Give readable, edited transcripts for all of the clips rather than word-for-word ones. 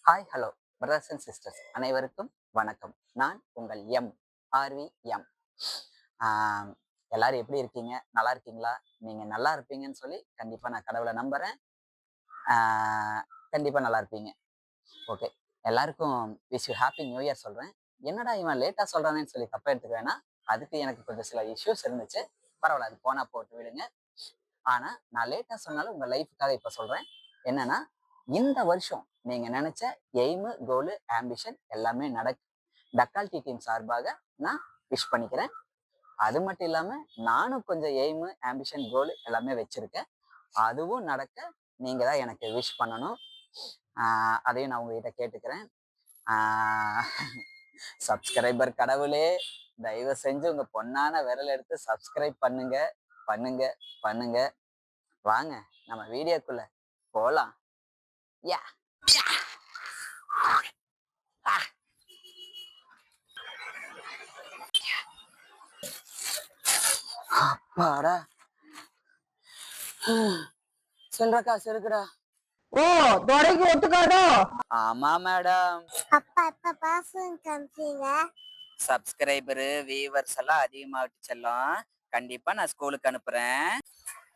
Hi hello brothers and sisters அனைவருக்கும் வணக்கம். நான் உங்கள் ஆர்வி. ஆம், எல்லாரும் எப்படி இருக்கீங்க? நல்லா இருக்கீங்களா? நீங்க நல்லா இருப்பீங்கன்னு சொல்லி கண்டிப்பா நான் கடவுளை நம்புறேன். கண்டிப்பா நல்லா இருப்பீங்க. ஓகே, எல்லாருக்கும் wish you happy new year சொல்றேன். என்னடா இவன் லேட்டா சொல்றானேன்னு சொல்லி தப்பா எடுத்துக்க வேணாம். அதுக்கு எனக்கு கொஞ்சம் சில இஷ்யூஸ் இருந்துச்சு. பரவாயில்ல, அது போனா போட்டு விடுங்க. ஆனா நான் லேட்டா சொன்னாலும் உங்க லைஃபுக்காக இப்ப சொல்றேன். என்னன்னா, இந்த வருஷம் நீங்க நினைச்ச எய்மு, கோலு, ஆம்பிஷன் எல்லாமே டக்கால்டி டீம் சார்பாக நான் விஷ் பண்ணிக்கிறேன். அது மட்டும் இல்லாம நானும் கொஞ்சம் எய்மு, ஆம்பிஷன், கோலு எல்லாமே வச்சிருக்கேன். அதுவும் நடக்க நீங்க தான் எனக்கு விஷ் பண்ணணும். அதையும் நான் உங்ககிட்ட கேட்டுக்கிறேன். சப்ஸ்கிரைபர் கடவுளே, தயவு செஞ்சு உங்க பொண்ணான விரல் எடுத்து சப்ஸ்கிரைப் பண்ணுங்க, பண்ணுங்க, பண்ணுங்க. வாங்க நம்ம வீடியோக்குள்ள போலாம். யா அப்பாடா, சொல்றக்கா செருக்குடா. ஓ, துரைக்கு ஒத்துக்காதோ? ஆமா மேடம். அப்பா எப்ப பாசம் காமிச்சீங்க? சப்ஸ்கிரைபரு வியூவர்ஸ் எல்லாம் அதிகமாகிட்டு செல்லம். கண்டிப்பா நான் ஸ்கூலுக்கு அனுப்புறேன்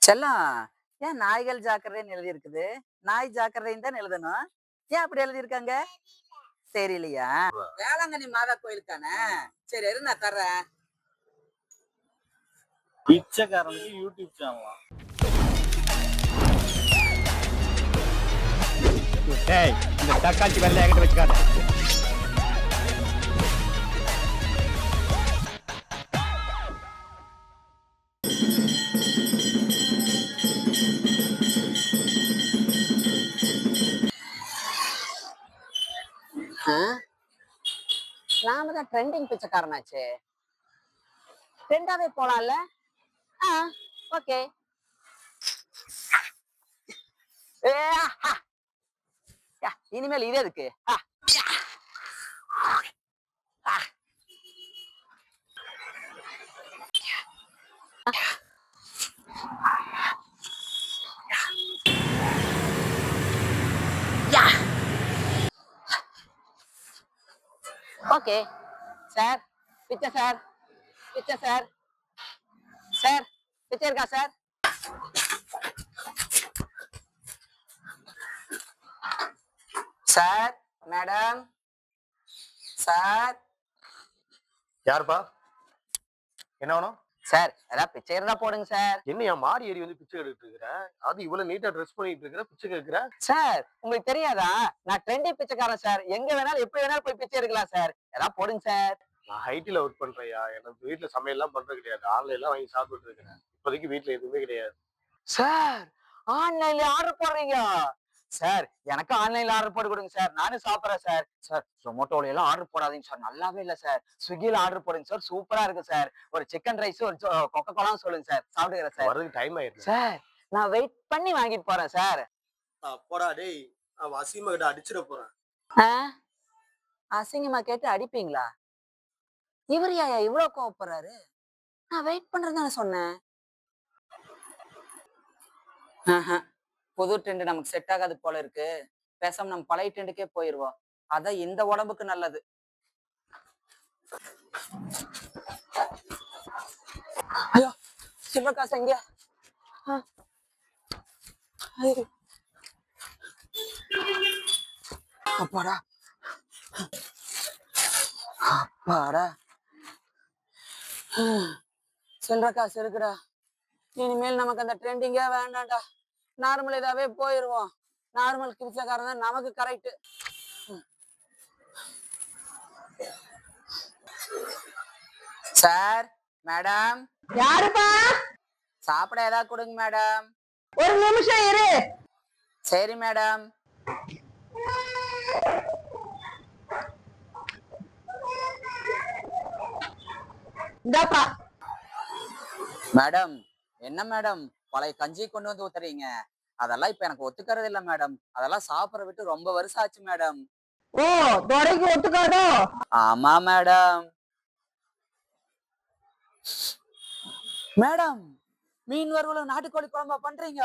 செல்லம். ஏன் நாய்கள் ஜாக்கிரதைன்னு எழுதி இருக்குது? நாய் ஜாக்கிரதைன்னு தான் எழுதணும். ஏன் அப்படி எழுதியிருக்காங்க? தெரியலையா? வேளாங்கண்ணி மாதா கோயிலுக்கானே. சரி இரு, நான் தர்றேன். பிச்சைக்காரனுக்கு யூடியூப் சேனலா? டேய், இந்த தக்காளி வரல என்கிட்ட வச்சுக்காத. நாம தான் ட்ரெண்டிங் பிச்சைக்காரனாச்சே. ட்ரெண்டாவே போலாம்ல? ஓகே. இனிமேல் இதே இருக்கு. ஓகே சார், பிச்சை சார், பிச்சை சார், சார் பிச்சை இருக்கா சார்? Sir, madam, sir. யாருப்பா? என்ன வேணும்? சார் ஏதாவது பிச்சை இருந்தா போடுங்க சார். என்ன என் மாடி ஏறி வந்து பிச்சை எடுத்துட்டு இருக்கிற? அது இவ்வளவு நீட்டா ட்ரெஸ் பண்ணிட்டு இருக்கிற, பிச்சை கேட்கிற? சார் உங்களுக்கு தெரியாதா? நான் ட்ரெண்டி பிச்சைக்காரன் சார். எங்க வேணாலும் எப்படி வேணாலும் போய் பிச்சை எடுக்கலாம் சார். ஏதாவது போடுங்க சார். நான் ஐடில ஒர்க் பண்றேயா. எனக்கு வீட்டுல சமையல் எல்லாம் பண்றது கிடையாது. ஆன்லைன்ல வாங்கி சாப்பிட்டு இருக்கிறேன். இப்போதைக்கு வீட்டுல எதுவுமே கிடையாது. சார் ஆன்லைன்ல ஆர்டர் போடுறீங்க? சார் எனக்கு ஆன்லைன்ல ஆர்டர் போட்டு கொடுங்க சார், நானும் சாப்பிடுறேன் சார். சார் ஜொமேட்டோல எல்லாம் ஆர்டர் போடாதீங்க சார், நல்லாவே இல்ல சார். ஸ்விக்கில ஆர்டர் போடுங்க சார், சூப்பரா இருக்கு சார். ஒரு சிக்கன் ரைஸ், ஒரு கொக்கோ கோலாவும் சொல்லுங்க சார், சாப்பிடுகிறேன் சார். வரதுக்கு டைம் ஆயிடுச்சு சார் நான் வெயிட் பண்ணி வாங்கிட்டு போறேன் சார். போடா டேய், அவன் அசீமா கிட்ட அடிச்சிட போறேன். அசிங்கமா கேட்டு அடிப்பீங்களா? இவர் யாயா இவ்வளவு கோவப்படுறாரு? நான் வெயிட் பண்றதுதானே சொன்னேன். புது ட்ரெண்ட் நமக்கு செட் ஆகாது போல இருக்கு. பேசாம நம்ம பழைய ட்ரெண்டுக்கே போயிருவோம். அதான் இந்த உடம்புக்கு நல்லது. ஐயோ, சிவகாசு எங்க? அப்பாடா, அப்பாடா. சில்லற காசு இருக்குடா. இனிமேல் நமக்கு அந்த ட்ரெண்டிங்கே வேண்டாம்டா. நார்மல் இதாவே போயிருவோம். நார்மல் கிரிச்சக்காரன் தான் நமக்கு கரெக்ட். சார், மேடம், யாருப்பா? சாப்பிட ஏதாவது கொடுங்க மேடம். ஒரு நிமிஷம் இரு. சரி மேடம். இந்தாப்பா. மேடம், என்ன மேடம் பழைய கஞ்சி கொண்டு வந்து ஊத்துறீங்க? அதெல்லாம் இப்ப எனக்கு ஒத்துக்கிறது இல்ல மேடம். அதெல்லாம் சாப்பிட விட்டு ரொம்ப வருஷம் ஆச்சு மேடம். ஓ, துரைக்கு ஒத்துக்காதோ? ஆமா மேடம். மேடம், மீன் வறுவலும் நாட்டுக்கோழி குழம்பா பண்றீங்க?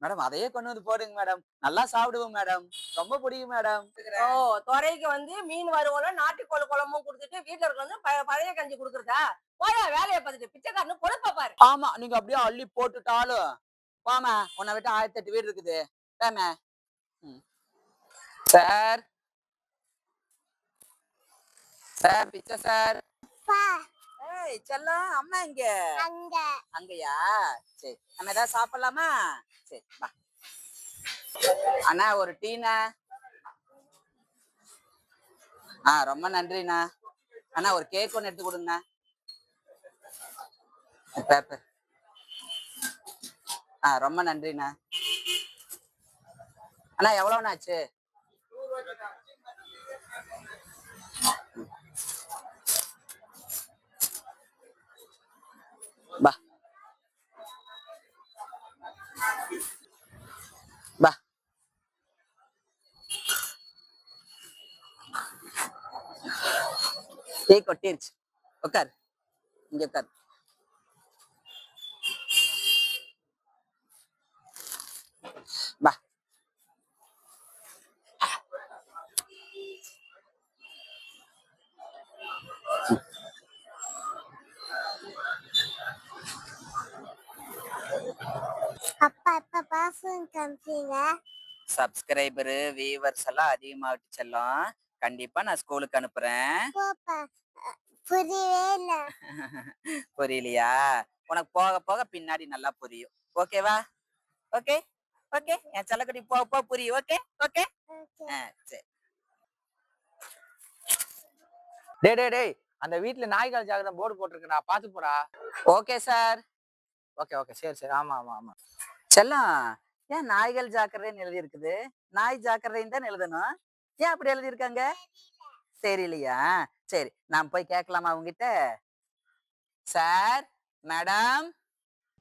மேடம் அதையே கொண்டு வந்து போடுங்க மேடம். நல்லா சாப்பிடுவோம் மேடம். ரொம்ப பிடிக்கும் மேடம். ஓ துறைக்கு வந்து மீன் வறுவலும் நாட்டுக்கோழி குழம்பும் கொடுத்துட்டு வீட்டுல இருக்க வந்து பழைய கஞ்சி கொடுக்குறதா? போயா வேலையை பார்த்துட்டு பிச்சைக்காரனு பொழப்ப பாரு. ஆமா நீங்க அப்படியே அள்ளி போட்டுட்டாலும் வாமா உன்னை விட்டு 1008 வீடு இருக்குது. வாமா. சார் சார் பிச்சை சார். அப்பா ஏய் செல்லம் அம்மா இங்க. அங்க அங்கயா? சரி நம்ம ஏதாவது சாப்பிடலாமா? சரி வா. அண்ணா ஒரு டீண்ணா. ரொம்ப நன்றிண்ணா. அண்ணா ஒரு கேக் ஒன்று எடுத்து கொடுங்கண்ணா. பேப்பர். ரொம்ப நன்றிண்ணா. அண்ணா எவ்வளோண்ணா ஆச்சு? பா பா டீ கொட்டிருச்சு. உட்கார் இங்க உட்கார். பா அப்பா எப்ப பாசம் காமிப்பீங்க? சப்ஸ்கிரைபரு வியூவர்ஸ் எல்லாம் அதிகமாகிட்டு செல்லம். கண்டிப்பா நான் ஸ்கூலுக்கு அனுப்புறேன். போப்பா புரியவே இல்ல. புரியலையா? உனக்கு போக போக பின்னாடி நல்லா புரியும். ஓகேவா? ஓகே ஓகே என் செல்லக்குட்டி போக போக புரியும். ஓகே ஓகே சரி. டேய் அந்த வீட்டுல நாய்கள் ஜாகிரதை போர்டு போட்டிருக்கா, பாத்து போடா. Okay sir. ஓகே சரி ஆமா. செல்லம் ஏன் நாய்கள் ஜாக்கிரதைன்னு எழுதி இருக்குது? நாய் ஜாக்கிரதைன்னு தான் எழுதணும். ஏன் அப்படி எழுதி இருக்காங்க? தெரியலையா? சரி நான் போய் கேட்கலாமா அவங்கிட்ட? Sir madam.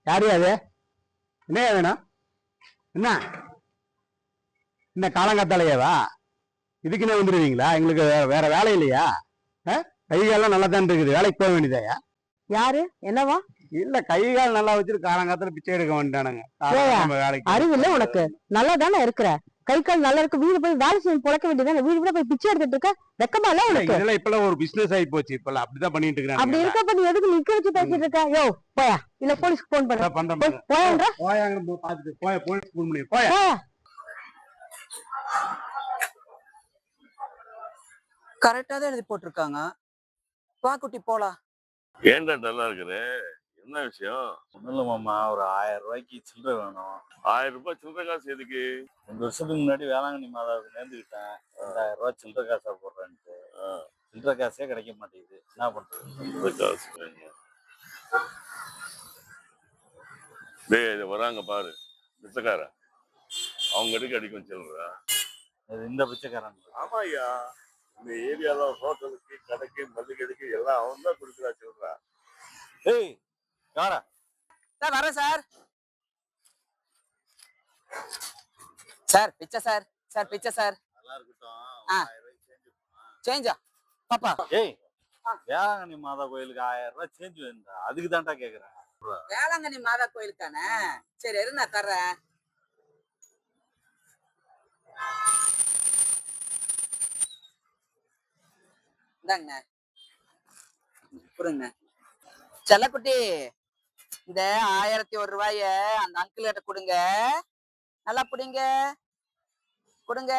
யாரு அது? என்ன வேணும்? என்ன இந்த காலங்காத்தாலேயேவா? இதுக்குன்னே வந்துருவீங்களா? எங்களுக்கு வேற வேலை இல்லையா? கை காலம் நல்லா தான் இருக்குது, வேலைக்கு போக வேண்டியதாயா? யாரு என்னவா? இல்ல கை கால் நல்லா வச்சுட்டு காலங்காத்துல பிச்சை எடுக்க வேண்டானுங்க. வேலைக்கு அறிவு இல்ல உனக்கு? நல்லா தானே இருக்கிற, கை கால் நல்லா இருக்கு, வீடு போய் வேலை செய்ய பொழக்க வேண்டியதானே, வீடு கூட போய் பிச்சை எடுத்துட்டு இருக்க. வெக்கமா இல்ல உனக்கு? இதெல்லாம் இப்பெல்லாம் ஒரு பிசினஸ் ஆகி போச்சு. இப்பெல்லாம் அப்படிதான் பண்ணிட்டு அப்படி இருக்காங்க. இருக்கப்ப நீ எதுக்கு நிக்க வச்சு பேசிட்டு இருக்க? யோ போயா, இல்ல போலீஸ்க்கு போன் பண்ண. பண்றேன் போயாங்க பாத்துட்டு போலீஸ் போன் பண்ணி போய. கரெக்டா தான் எழுதி போட்டிருக்காங்க. வா குட்டி போலாம். ஏன்டா நல்லா இருக்குது? என்ன விஷயம்? ஒன்றும் இல்லை மாமா, ஒரு 1000 ரூபாய்க்கு சில்லறை வேணும். 1000 ரூபாய் சில்லறை காசு எதுக்கு? 2 வருஷத்துக்கு முன்னாடி வேளாங்கண்ணி மாதாவுக்கு நேர்ந்துக்கிட்டேன். 2000 ரூபாய் சில்லறை காசா போடுறேன்ட்டு. சில்லறை காசே கிடைக்க மாட்டேங்குது, என்ன பண்றது? சில்லறை காசு வேணும். டேய் இது வராங்க பாரு பிச்சைக்கார, அவங்க எடுக்க அடிக்கும் சில்லறை. இது இந்த பிச்சைக்காரன். ஆமா ஐயா, இந்த ஏரியால ஹோட்டலுக்கு கடைக்கு மல்லிகடைக்கு எல்லாம் அவன் தான் கொடுக்குறா சில்லறை. ஏய் யாரா? சார் வரேன் சார். சார் பிச்சை சார். சார் பிச்சை சார். நல்லா இருக்கட்டும். ஆ. 1000 ரூபாய்க்கு சேஞ்ச். சேஞ்சா பாப்பா? ஏய் வேளாங்கண்ணி மாதா கோயிலுக்கு 1000 ரூபாய் சேஞ்ச் வேணும்டா, அதுக்கு தான்டா கேக்குறேன். வேளாங்கண்ணி மாதா கோயிலுக்கானே? சரி இரு நான் தர்றேன். இந்தாங்கண்ணே கொடுங்க. செல்லக்குட்டி இந்த 1001 ரூபாய அந்த அங்கிள் கிட்ட கொடுங்க. நல்லா புடிங்க கொடுங்க.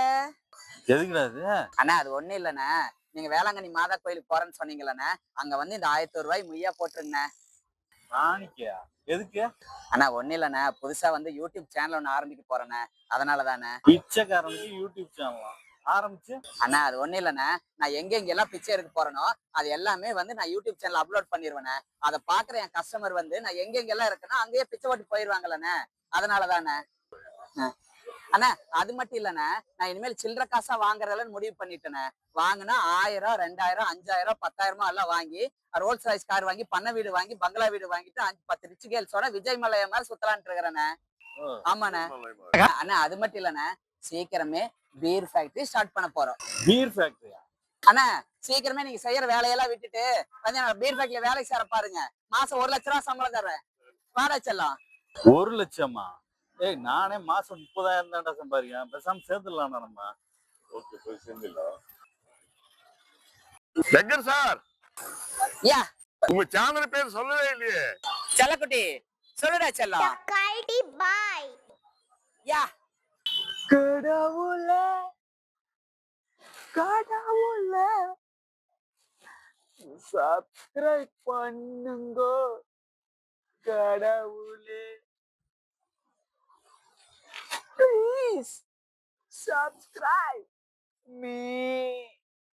எதுக்குடா இது? அண்ணா அது ஒண்ணும் இல்லண்ணே, நீங்க வேளாங்கண்ணி மாதா கோயிலுக்கு போறேன்னு சொன்னீங்களண்ணே, அங்க வந்து இந்த 1001 ரூபாய் முய்யா போட்டுருங்க. நாளைக்கா? எதுக்கு? அண்ணா ஒண்ணும் இல்லண்ணே, புதுசா வந்து யூடியூப் சேனல் ஒண்ணு ஆரம்பிக்க போறேண்ணே, அதனாலதானே. பிச்சைக்காரனுக்கு யூடியூப் சேனல் ஆரம்பிச்சு? அண்ணா அது ஒண்ணும் இல்லண்ணே, நான் எங்கெல்லாம் பிச்சை எடுக்க போறேனோ அது எல்லாமே வந்து நான் யூடியூப் சேனல் அப்லோட் பண்ணிடுவேண்ணே. அதை பாக்குற என் கஸ்டமர் வந்து நான் எங்கெல்லாம் இருக்கேன்னா அங்கேயே பிச்சை ஓட்டி போயிருவாங்கல்லண்ணே, அதனாலதானே. அண்ணா அது மட்டும் இல்லண்ணே, நான் இனிமேல் சில்லறை காசா வாங்குறதெல்லாம் முடிவு பண்ணிட்டேனே. வாங்கினா 1000, 2000, 5000, 10,000 எல்லாம் வாங்கி ரோல்ஸ் ராய்ஸ் கார் வாங்கி பண்ண வீடு வாங்கி பங்களா வீடு வாங்கிட்டு 5-10 ரிச் கேர்ள்ஸோட விஜய் மலைய மாதிரி சுத்தலான்ட்டு இருக்கிறேண்ணே. ஆமாண்ணே. அண்ணா அது மட்டும் இல்லண்ணே, சீக்கிரமே பீர் ஃபேக்டரி ஸ்டார்ட் பண்ண போறோம். பீர் ஃபேக்டரியா? அண்ணா சீக்கிரமே நீங்க செய்யற வேலையெல்லாம் விட்டுட்டு கொஞ்சம் பீர் ஃபேக்டரியில வேலைக்கு சேர பாருங்க. மாசம் 1 லட்ச ரூபா சம்பளம் தர்றேன். வாடா செல்லம். 1 லட்சமா? ஏய் நானே மாசம் 30,000 தான்டா சம்பாதிக்கிறேன். பேசாம சேர்த்துடலாம்டா நம்ம. ஓகே போய் சேர்ந்துடலாம். சங்கர் சார், யா உங்க சேனல் பேர் சொல்லவே இல்லையே. செல்லக்குட்டி சொல்லுடா செல்லம். கல்டி பாய். யா கடவுளே கடவுளே சப்ஸ்கிரைப் பண்ணுங்க கடவுளே, ப்ளீஸ் சப்ஸ்கிரைப் மீ.